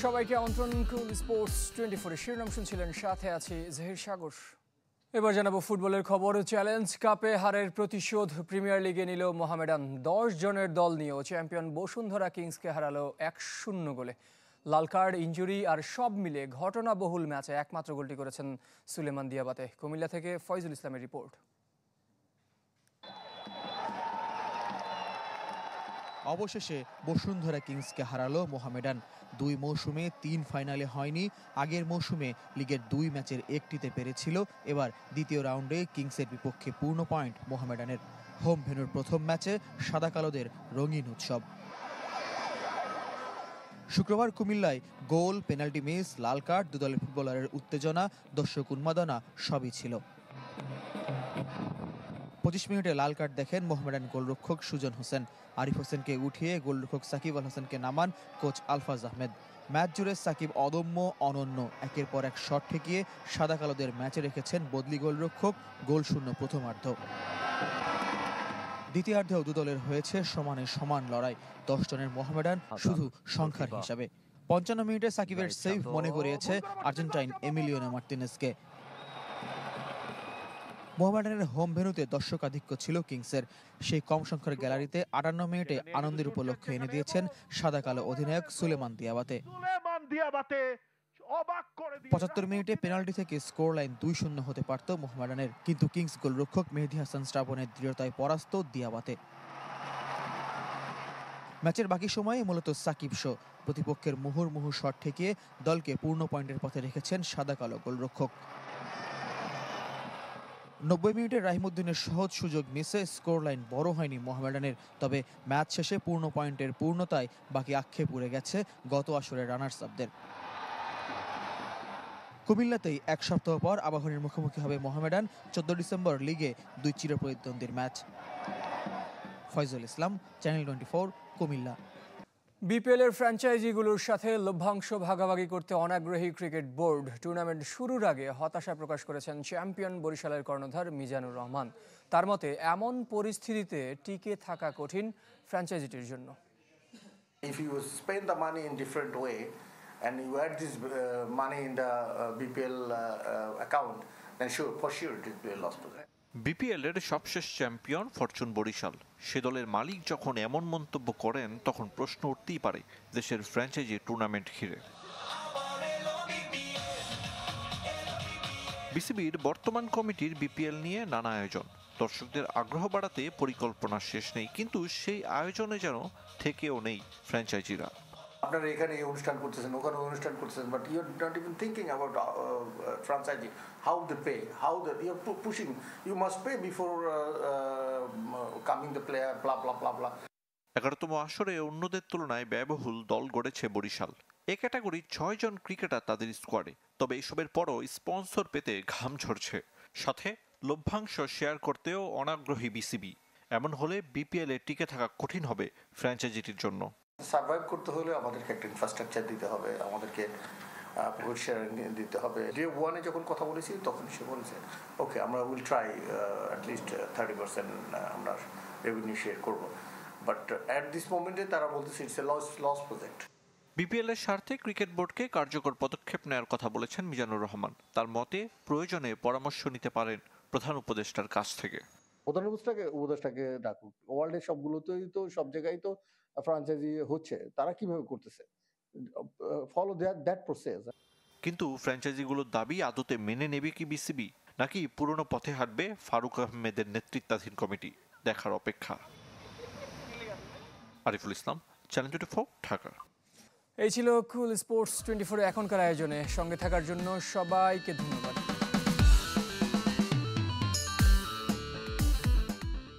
সবাইকে আমন্ত্রণ কুল স্পোর্টস 24 এর শিরোনাম শুনছিলেন, সাথে আছি জহির সাগর। এবার জানাবো ফুটবলের খবর। চ্যালেঞ্জ কাপে হারের প্রতিশোধ প্রিমিয়ার লিগে নিল মোহামেডান। 10 জনের দল নিয়েও চ্যাম্পিয়ন বসুন্ধরা কিংসকে হারালো 1-0 গোলে। লাল কার্ড, ইনজুরি আর সব মিলে ঘটনাবহুল ম্যাচে একমাত্র গোলটি করেছেন সুলেমান দিয়াবাতে। কুমিল্লা থেকে ফয়জুল ইসলামের রিপোর্ট। অবশেষে বসুন্ধরা কিংসকে হারালো মোহামেডান। 2 মৌসুমে 3 ফাইনালে হয়নি। আগের মৌসুমে লিগের 2 ম্যাচের একটিতে পেরেছিল। এবার দ্বিতীয় রাউন্ডে কিংসের বিপক্ষে পূর্ণ পয়েন্ট মোহামেডানের। হোম ভেন্যুর প্রথম ম্যাচে সাদা কালোদের রঙিন উৎসব। শুক্রবার কুমিল্লায় গোল, পেনাল্টি মিস, লাল কার্ড, দুদলের ফুটবলারের উত্তেজনা, দর্শক উন্মাদনা সবই ছিল। 25 মিনিটে লাল কার্ড দেখেন মোহামেডান গোলরক্ষক সুজন হোসেন। আরিফ হোসেনকে উঠিয়ে গোলরক্ষক সাকিব আল হাসানকে নামান কোচ আলফাজ আহমেদ। ম্যাচ জুড়ে সাকিব অদম্য, অনন্য, একের পর এক শট ঠেকিয়ে সাদা কালোদের ম্যাচে রেখেছেন বদলি গোলরক্ষক। গোলশূন্য প্রথমার্ধ। দ্বিতীয়ার্ধেও দুদলের হয়েছে সমানে সমান লড়াই। 10 জনের মোহামেডান শুধু সংখ্যার হিসাবে। 55 মিনিটে সাকিবের সেভ মনে করিয়েছে আর্জেন্টাইন এমিলিয়ানো মার্টিনেজকে। মোহামেডানের হোম ভেন্যুতে দর্শকাধিক্য ছিল কিংসের। সেই কম সংখ্যার গ্যালারিতে 58 মিনিটে আনন্দের উপলক্ষে এনে দিয়েছেন সাদা কালো অধিনায়ক সুলেমান দিয়াবাতে। 75 মিনিটে পেনাল্টি থেকে স্কোর লাইন 2-0 হতে পারত মোহামেডানের, কিন্তু কিংস গোলরক্ষক মেহেদী হাসান শ্রাবণের দৃঢ়তায় পরাস্ত দিয়াবাতে। ম্যাচের বাকি সময়ে মূলত সাকিব শো। প্রতিপক্ষের মুহুর্মুহু শট ঠেকিয়ে দলকে পূর্ণ পয়েন্টের পথে রেখেছেন সাদা কালো গোলরক্ষক। 90 মিনিটে রাহিমউদ্দিনের সহজ সুযোগ মিসে স্কোর লাইন বড় হয়নি মোহামেডানের। তবে ম্যাচ শেষে পূর্ণ পয়েন্টের পূর্ণতায় বাকি আক্ষেপ উড়ে গেছে গত আসরের রানার্স আপদের। কুমিল্লাতেই এক সপ্তাহ পর আবাহনীর মুখোমুখি হবে মোহামেডান। 14 ডিসেম্বর লিগে 2 চিরপ্রতিদ্বন্দ্বীর ম্যাচ। ফয়জুল ইসলাম, চ্যানেল 24, কুমিল্লা। বিপিএল এর ফ্র্যাঞ্চাইজিগুলোর সাথে লভ্যাংশ ভাগাভাগি করতে অনাগ্রহী ক্রিকেট বোর্ড। টুর্নামেন্ট শুরুর আগে হতাশা প্রকাশ করেছেন চ্যাম্পিয়ন বরিশালের কর্ণধার মিজানুর রহমান। তার মতে এমন পরিস্থিতিতে টিকে থাকা কঠিন ফ্র্যাঞ্চাইজিটির জন্য। If you spend the money in different way and you add this money in the BPL account, then for sure it will be a loss to them. BPL এর সবশেষ চ্যাম্পিয়ন ফরচুন বরিশাল। সে দলের মালিক যখন এমন মন্তব্য করেন, তখন প্রশ্ন উঠতেই পারে দেশের ফ্র্যাঞ্চাইজি টুর্নামেন্ট ঘিরে। বিসিবির বর্তমান কমিটির বিপিএল নিয়ে নানা আয়োজন। দর্শকদের আগ্রহ বাড়াতে পরিকল্পনা শেষ নেই, কিন্তু সেই আয়োজনে যেন থেকেও নেই ফ্র্যাঞ্চাইজিরা। আপনারা এখানে এই অনুষ্ঠান করতেছেন, ওখানে অনুষ্ঠান করতেছেন, but you are not even thinking about franchise, how they pay, how they you are pushing, you must pay before coming the player, blah blah blah blah. 11তম আসরে অন্যদের তুলনায় ব্যয়বহুল দল গড়েছে বরিশাল। এ ক্যাটাগরির 6 জন ক্রিকেটার তাদের স্কোয়াডে। তবে এসবের পরও স্পন্সর পেতে ঘাম ঝরছে, সাথে লভ্যাংশ শেয়ার করতেও অনাগ্রহী বিসিবি। এমন হলে বিপিএল এ টিকে থাকা কঠিন হবে ফ্র্যাঞ্চাইজিটির জন্য। সার্ভাইভ করতে হলে আমাদেরকে একটা ইনফ্রাস্ট্রাকচার দিতে হবে, আমাদেরকে প্রফিট শেয়ারিং দিতে হবে। ডে ওয়ানে যখন কথা বলেছি তখন সে বলেছে ওকে আমরা উইল ট্রাই অ্যাটলিস্ট 30% আমরা রেভিনিউ শেয়ার করবো, বাট অ্যাট দিস মোমেন্টে তারা বলতেছে it's a loss project. BPL এর স্বার্থে ক্রিকেট বোর্ডকে কার্যকর পদক্ষেপ নেওয়ার কথা বলেছেন মিজানুর রহমান। তার মতে প্রয়োজনে পরামর্শ নিতে পারেন প্রধান উপদেষ্টার কাছ থেকে। প্রধান উপদেষ্টাকে ডাকুক। ওয়ার্ল্ডের সবগুলোতেই তো, সব জায়গায় তো ফ্র্যাঞ্চাইজি হচ্ছে, তারা কিভাবে করতেছে, ফলো দ্যাট প্রসেস। কিন্তু ফ্র্যাঞ্চাইজিগুলোর দাবি আদতে মেনে নেবে কি বিসিবি, নাকি পুরনো পথে হাঁটবে ফারুক আহমেদের নেতৃত্বাধীন কমিটি? দেখার অপেক্ষা। আরিফুল ইসলাম, চ্যানেল 24, ঢাকা। এই ছিল কুল স্পোর্টস 24 এখনকার আয়োজনে। সঙ্গে থাকার জন্য সবাইকে ধন্যবাদ।